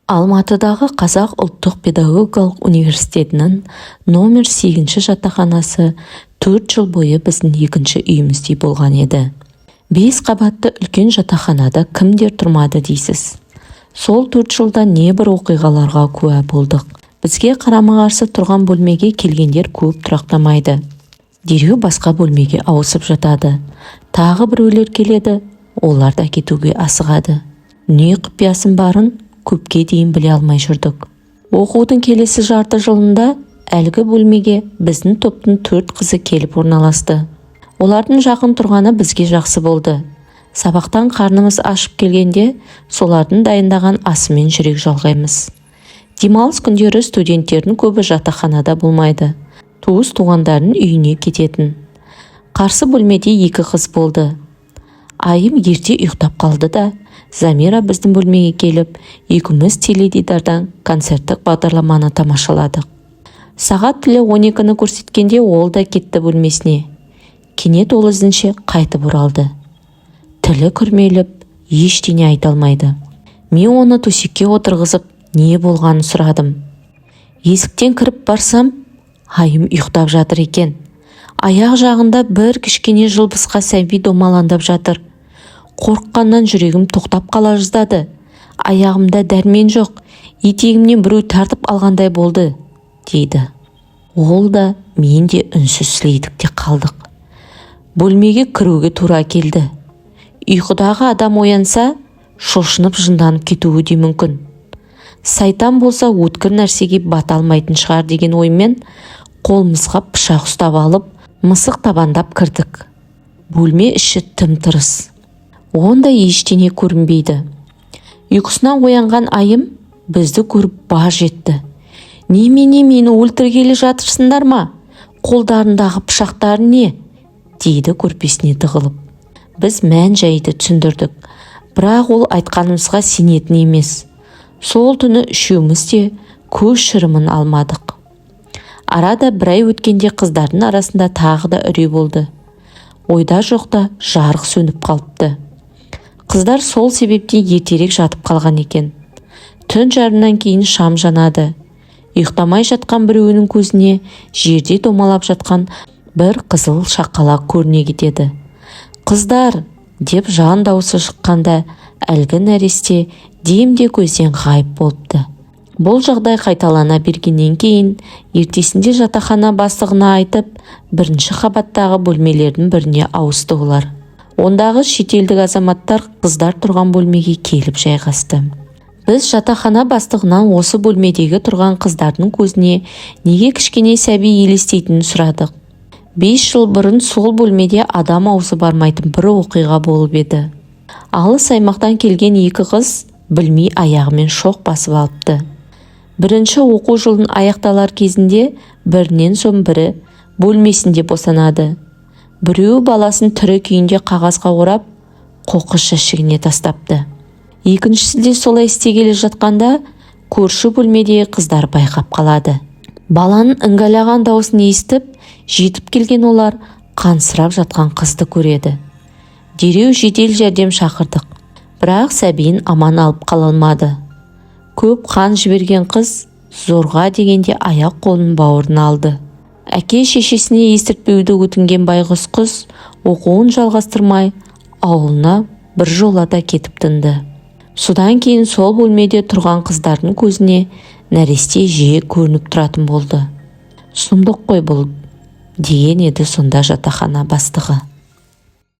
Алматыдағы Қазақ ұлттық педагогикалық университетінің номер 8 жатақханасы 4 жыл бойы біздің екінші үйіміздей болған еді. 5 қабатты үлкен жатақханада кімдер тұрмады дейсіз? Сол 4 жылда небір оқиғаларға куә болдық. Бізге қарама-қарсы тұрған бөлмеге келгендер көп тұрақтамайды. Дереу басқа бөлмеге ауысып жатады. Тағы біреулер келеді, олар да кетуге асығады. Не құпиясын барын көпке дейін біле алмай жүрдік. Оқудың келесі жарты жылында әлгі бөлмеге біздің топтың 4 қызы келіп орналасты. Олардың жақын тұрғаны бізге жақсы болды. Сабақтан қарнымыз ашып келгенде солардың дайындаған асымен жүрек жалғаймыз. Демалыс күндері студенттердің көбі жатақханада болмайды. Туыс-туғандардың үйіне кететін. Қарсы бөлмеде 2 қыз болды. Айым ерте ұйықтап қалды да, Замира біздің бөлмеге келіп, екеуміз теледидардан концерттік бағдарламаны тамашаладық. Сағат тілі 12-ні көрсеткенде ол да кетті бөлмесіне. Кенет ол ізінше қайтып оралды. Тілі күрмеліп, ештеңе айта алмайды. Мен оны төсекке отырғызып, не болғанын сұрадым. Есіктен кіріп барсам, Айым ұйықтап жатыр екен. Аяқ жағында бір кішкене жылбысқа сәби домаландап жатыр. Қорыққаннан жүрегім тоқтап қала жаздады. Аяғымда дәрмен жоқ, етегімнен біреу тартып алғандай болды, дейді. Ол да, мен де үнсіз сілейдік те қалдық. Бөлмеге кіруге тура келді. Ұйқыдағы адам оянса, шошынып жынданып кетуі де мүмкін. Сайтан болса өткір нәрсеге бата алмайтын шығар деген оймен қолымызға пышақ ұстап алып, мысық табандап кірдік. Бөлме іші тым-тырыс. Онда ештеңе көрінбейді. Ұйқысынан оянған Айым бізді көріп баж етті. Немене мені өлтіргелі жатырсыңдар ма? Қолдарындағы пышақтары не? Дейді көрпесіне тығылып. Біз мән-жайды түсіндірдік. Бірақ ол айтқанымызға сенетін емес. Сол түні үшеуміз де көз шырымын алмадық. Арада бір ай өткенде қыздардың арасында тағы да үрей болды. Ойда жоқта жарық сөніп қалыпты. Қыздар сол себептен ертерек жатып қалған екен. Түн жарымнан кейін шам жанады. Ұйықтамай жатқан біреуінің көзіне жерде домалап жатқан бір қызыл шақалақ көріне кетеді. Қыздар, деп жан дауысы шыққанда әлгі нәресте демде көзден ғайып болыпты. Бұл жағдай қайталана бергеннен кейін ертесінде жатақхана бастығына айтып, бірінші қабаттағы бөлмелердің біріне ауысты олар. Ондағы шетелдік азаматтар қыздар тұрған бөлмеге келіп жайғасты. Біз жатақхана бастығынан осы бөлмедегі тұрған қыздардың көзіне неге кішкене сәби елестейтінін сұрадық. 5 жыл бұрын сол бөлмеде адам аузы бармайтын бір оқиға болып еді. Алыс аймақтан келген 2 қыз білмей аяғымен шоқ басып алыпты. Бірінші оқу жылын аяқталар кезінде бірінен соң бірі бөлмесінде босанады. Біреу баласын тірі күйінде қағазға орап, қоқыс жәшігіне тастапты. Екіншісі де солай істегелі жатқанда көрші бөлмедегі қыздар байқап қалады. Баланың ыңғайлаған дауысын естіп, жетіп келген олар қансырап жатқан қызды көреді. Дереу жедел жәрдем шақырдық. Бірақ сәбиін аман алып қала алмады. Көп қан жіберген қыз зорға дегенде аяқ қолын бауырына алды. Әке шешесіне естіртпеуді өтінген байғұс қыз оқуын жалғастырмай ауылына бір жолата кетіп тынды. Содан кейін сол бөлмеде тұрған қыздардың көзіне нәресте жиі көрініп тұратын болды. Сұмдық қой бұл, деген еді сонда жатақхана бастығы.